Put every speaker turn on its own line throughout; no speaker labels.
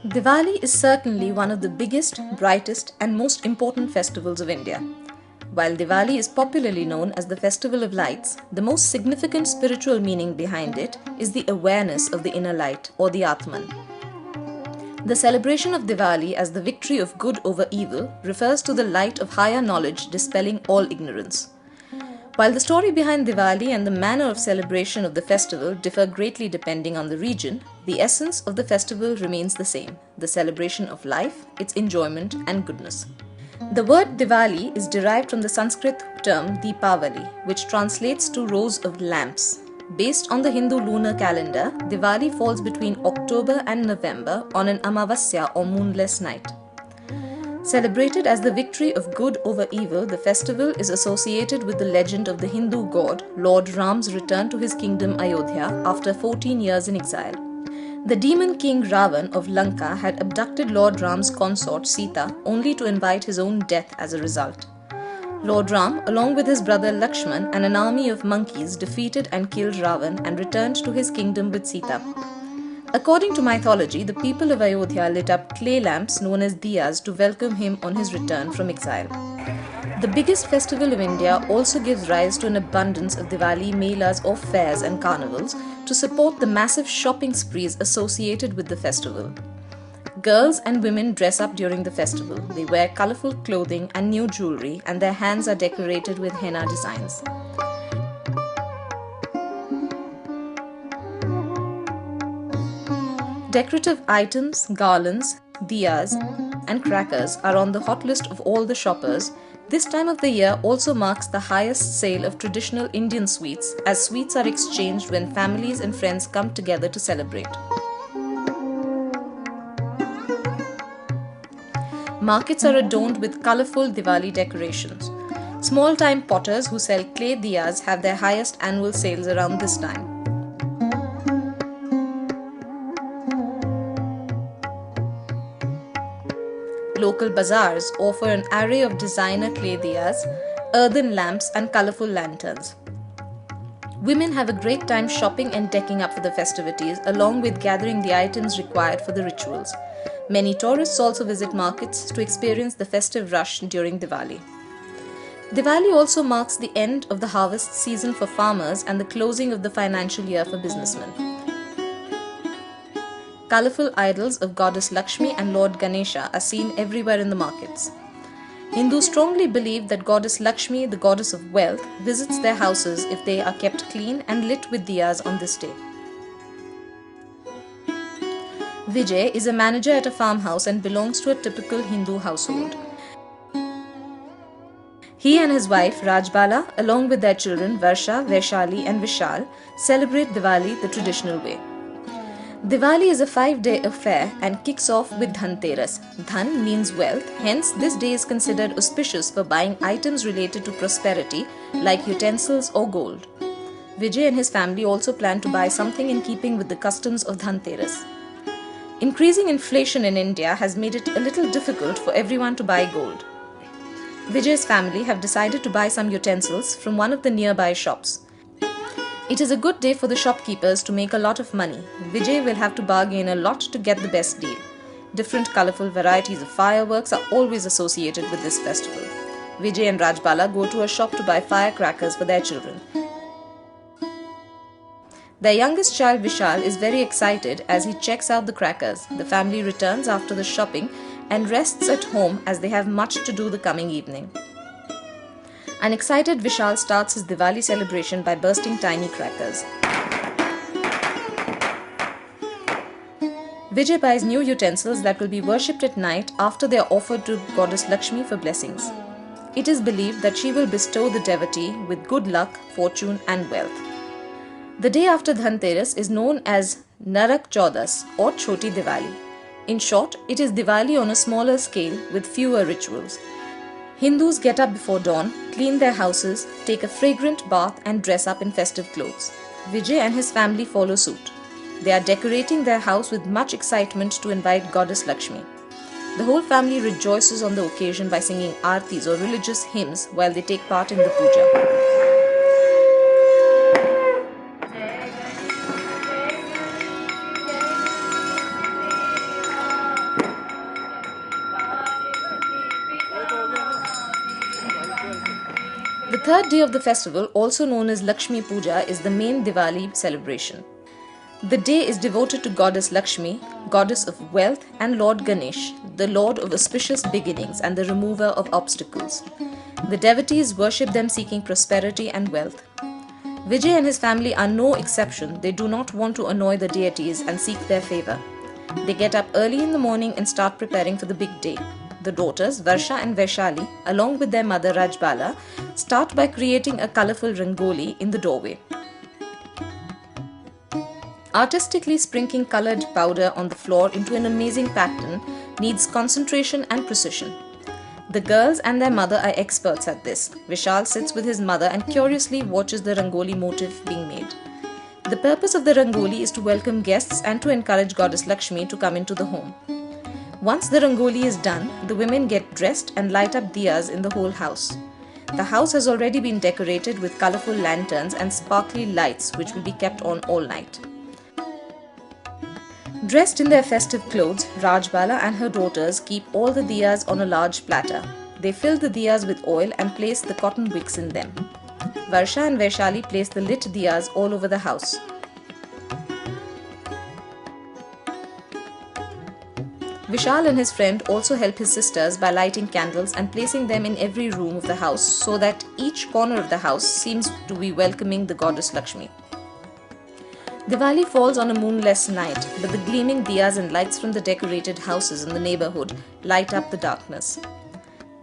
Diwali is certainly one of the biggest, brightest, and most important festivals of India. While Diwali is popularly known as the Festival of Lights, the most significant spiritual meaning behind it is the awareness of the inner light or the Atman. The celebration of Diwali as the victory of good over evil refers to the light of higher knowledge dispelling all ignorance. While the story behind Diwali and the manner of celebration of the festival differ greatly depending on the region, the essence of the festival remains the same: the celebration of life, its enjoyment, and goodness. The word Diwali is derived from the Sanskrit term Deepavali, which translates to rows of lamps. Based on the Hindu lunar calendar, Diwali falls between October and November on an Amavasya or moonless night. Celebrated as the victory of good over evil, the festival is associated with the legend of the Hindu god Lord Ram's return to his kingdom Ayodhya after 14 years in exile. The demon king Ravan of Lanka had abducted Lord Ram's consort Sita only to invite his own death as a result. Lord Ram, along with his brother Lakshman and an army of monkeys, defeated and killed Ravan and returned to his kingdom with Sita. According to mythology, the people of Ayodhya lit up clay lamps known as diyas to welcome him on his return from exile. The biggest festival of India also gives rise to an abundance of Diwali melas or fairs and carnivals to support the massive shopping sprees associated with the festival. Girls and women dress up during the festival. They wear colorful clothing and new jewelry, and their hands are decorated with henna designs. Decorative items, garlands, diyas, and crackers are on the hot list of all the shoppers. This time of the year also marks the highest sale of traditional Indian sweets, as sweets are exchanged when families and friends come together to celebrate. Markets are adorned with colorful Diwali decorations. Small-time potters who sell clay diyas have their highest annual sales around this time. Local bazaars offer an array of designer clay diyas, earthen lamps, and colorful lanterns. Women have a great time shopping and decking up for the festivities, along with gathering the items required for the rituals. Many tourists also visit markets to experience the festive rush during Diwali. Diwali also marks the end of the harvest season for farmers and the closing of the financial year for businessmen. Colorful idols of goddess Lakshmi and Lord Ganesha are seen everywhere in the markets. Hindus strongly believe that goddess Lakshmi, the goddess of wealth, visits their houses if they are kept clean and lit with diyas on this day. Vijay is a manager at a farmhouse and belongs to a typical Hindu household. He and his wife Rajbala, along with their children Varsha, Vaishali and Vishal, celebrate Diwali the traditional way. Diwali is a 5-day affair and kicks off with Dhanteras. Dhan means wealth, hence this day is considered auspicious for buying items related to prosperity like utensils or gold. Vijay and his family also plan to buy something in keeping with the customs of Dhanteras. Increasing inflation in India has made it a little difficult for everyone to buy gold. Vijay's family have decided to buy some utensils from one of the nearby shops. It is a good day for the shopkeepers to make a lot of money. Vijay will have to bargain a lot to get the best deal. Different colorful varieties of fireworks are always associated with this festival. Vijay and Rajbala go to a shop to buy firecrackers for their children. Their youngest child Vishal is very excited as he checks out the crackers. The family returns after the shopping and rests at home as they have much to do the coming evening. An excited Vishal starts his Diwali celebration by bursting tiny crackers. Vijay buys new utensils that will be worshipped at night after they are offered to goddess Lakshmi for blessings. It is believed that she will bestow the devotee with good luck, fortune and wealth. The day after Dhanteras is known as Narak Chaudas or Choti Diwali. In short, it is Diwali on a smaller scale with fewer rituals. Hindus get up before dawn, clean their houses, take a fragrant bath and dress up in festive clothes. Vijay and his family follow suit. They are decorating their house with much excitement to invite goddess Lakshmi. The whole family rejoices on the occasion by singing aartis or religious hymns while they take part in the puja. third day of the festival, also known as Lakshmi Puja, is the main Diwali celebration. The day is devoted to Goddess Lakshmi, goddess of wealth, and Lord Ganesh, the lord of auspicious beginnings and the remover of obstacles. The devotees worship them seeking prosperity and wealth. Vijay and his family are no exception. They do not want to annoy the deities and seek their favor. They get up early in the morning and start preparing for the big day. The daughters, Varsha and Vaishali, along with their mother Rajbala, start by creating a colorful rangoli in the doorway. Artistically sprinkling colored powder on the floor into an amazing pattern needs concentration and precision. The girls and their mother are experts at this. Vishal sits with his mother and curiously watches the rangoli motif being made. The purpose of the rangoli is to welcome guests and to encourage Goddess Lakshmi to come into the home. Once the rangoli is done, the women get dressed and light up diyas in the whole house. The house has already been decorated with colorful lanterns and sparkly lights which will be kept on all night. Dressed in their festive clothes, Rajbala and her daughters keep all the diyas on a large platter. They fill the diyas with oil and place the cotton wicks in them. Varsha and Vaishali place the lit diyas all over the house. Vishal and his friend also help his sisters by lighting candles and placing them in every room of the house so that each corner of the house seems to be welcoming the goddess Lakshmi. Diwali falls on a moonless night, but the gleaming diyas and lights from the decorated houses in the neighborhood light up the darkness.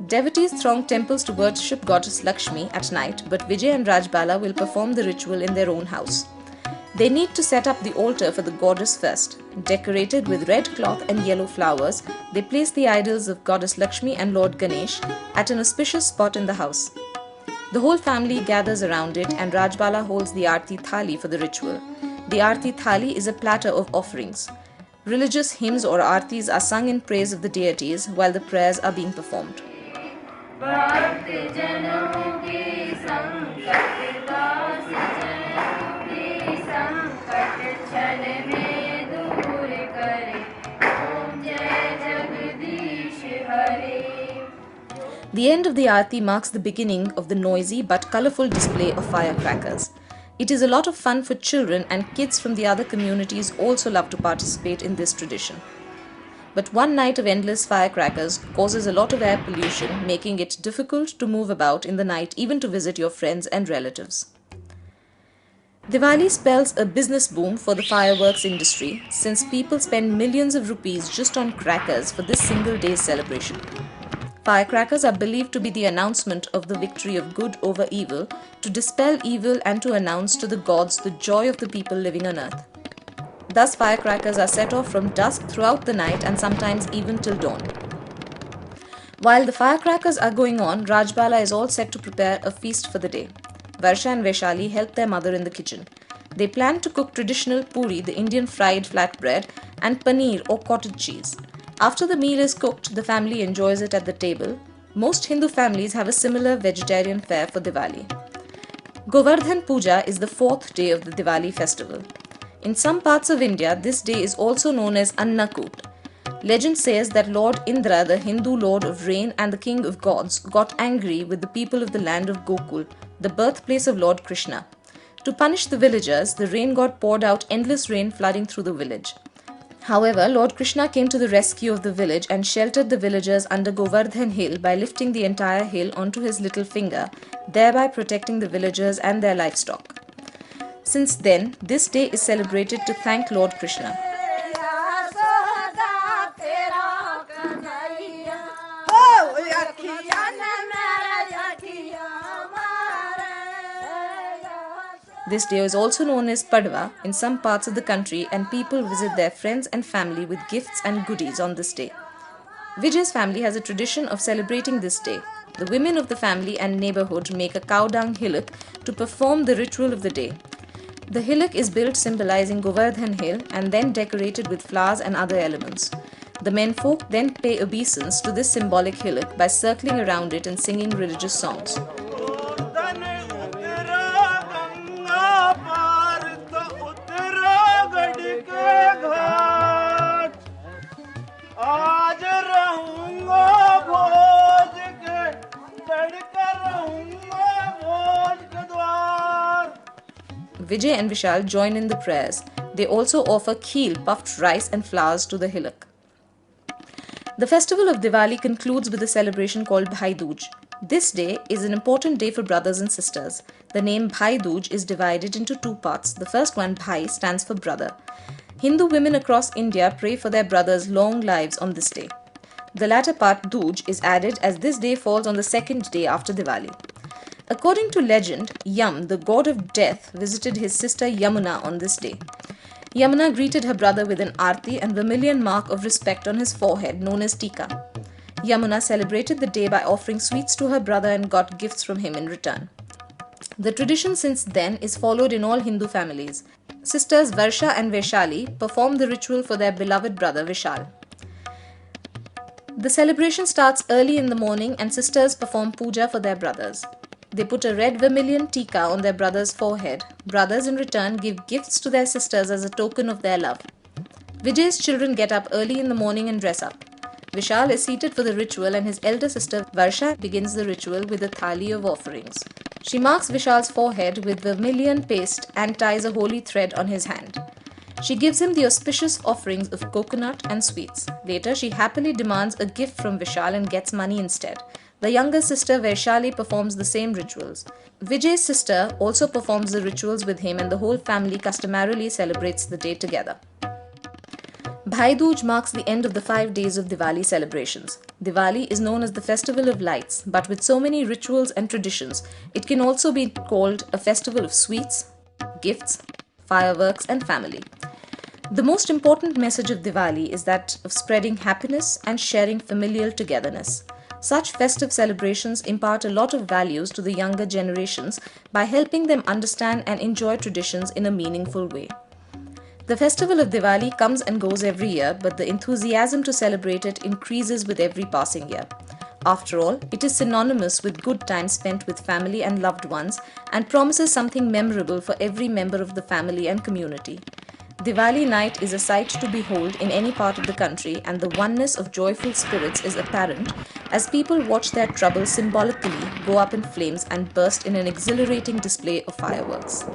Devotees throng temples to worship goddess Lakshmi at night, but Vijay and Rajbala will perform the ritual in their own house. They need to set up the altar for the goddess first. Decorated with red cloth and yellow flowers, they place the idols of Goddess Lakshmi and Lord Ganesh at an auspicious spot in the house. The whole family gathers around it and Rajbala holds the Aarti Thali for the ritual. The Aarti Thali is a platter of offerings. Religious hymns or aartis are sung in praise of the deities while the prayers are being performed. The end of the Aarti marks the beginning of the noisy but colorful display of firecrackers. It is a lot of fun for children, and kids from the other communities also love to participate in this tradition. But one night of endless firecrackers causes a lot of air pollution, making it difficult to move about in the night, even to visit your friends and relatives. Diwali spells a business boom for the fireworks industry, since people spend millions of rupees just on crackers for this single day's celebration. Firecrackers are believed to be the announcement of the victory of good over evil, to dispel evil and to announce to the gods the joy of the people living on earth. Thus, firecrackers are set off from dusk throughout the night and sometimes even till dawn. While the firecrackers are going on, Rajbala is all set to prepare a feast for the day. Varsha and Vaishali help their mother in the kitchen. They plan to cook traditional puri, the Indian fried flatbread, and paneer or cottage cheese. After the meal is cooked, the family enjoys it at the table. Most Hindu families have a similar vegetarian fare for Diwali. Govardhan Puja is the fourth day of the Diwali festival. In some parts of India, this day is also known as Annakut. Legend says that Lord Indra, the Hindu lord of rain and the king of gods, got angry with the people of the land of Gokul, the birthplace of Lord Krishna. To punish the villagers, the rain god poured out endless rain flooding through the village. However, Lord Krishna came to the rescue of the village and sheltered the villagers under Govardhan hill by lifting the entire hill onto his little finger, thereby protecting the villagers and their livestock. Since then, this day is celebrated to thank Lord Krishna. This day is also known as Padwa in some parts of the country, and people visit their friends and family with gifts and goodies on this day. Vijay's family has a tradition of celebrating this day. The women of the family and neighborhood make a cow dung hillock to perform the ritual of the day. The hillock is built symbolizing Govardhan Hill and then decorated with flowers and other elements. The menfolk then pay obeisance to this symbolic hillock by circling around it and singing religious songs. Vijay and Vishal join in the prayers. They also offer kheer, puffed rice and flowers to the hillock. The festival of Diwali concludes with a celebration called Bhai Dooj. This day is an important day for brothers and sisters. The name Bhai Dooj is divided into two parts. The first one, Bhai, stands for brother. Hindu women across India pray for their brothers' long lives on this day. The latter part, Dooj, is added as this day falls on the second day after Diwali. According to legend, Yam, the god of death, visited his sister Yamuna on this day. Yamuna greeted her brother with an aarti and vermilion mark of respect on his forehead known as tika. Yamuna celebrated the day by offering sweets to her brother and got gifts from him in return. The tradition since then is followed in all Hindu families. Sisters Varsha and Vaishali perform the ritual for their beloved brother Vishal. The celebration starts early in the morning and sisters perform puja for their brothers. They put a red vermilion tika on their brother's forehead. Brothers in return give gifts to their sisters as a token of their love. Vijay's children get up early in the morning and dress up. Vishal is seated for the ritual and his elder sister Varsha begins the ritual with a thali of offerings. She marks Vishal's forehead with vermilion paste and ties a holy thread on his hand. She gives him the auspicious offerings of coconut and sweets. Later, she happily demands a gift from Vishal and gets money instead. The younger sister Vaishali performs the same rituals. Vijay's sister also performs the rituals with him and the whole family customarily celebrates the day together. Bhai Dooj marks the end of the 5 days of Diwali celebrations. Diwali is known as the festival of lights, but with so many rituals and traditions, it can also be called a festival of sweets, gifts, fireworks and family. The most important message of Diwali is that of spreading happiness and sharing familial togetherness. Such festive celebrations impart a lot of values to the younger generations by helping them understand and enjoy traditions in a meaningful way. The festival of Diwali comes and goes every year, but the enthusiasm to celebrate it increases with every passing year. After all, it is synonymous with good time spent with family and loved ones and promises something memorable for every member of the family and community. Diwali night is a sight to behold in any part of the country, and the oneness of joyful spirits is apparent as people watch their troubles symbolically go up in flames and burst in an exhilarating display of fireworks.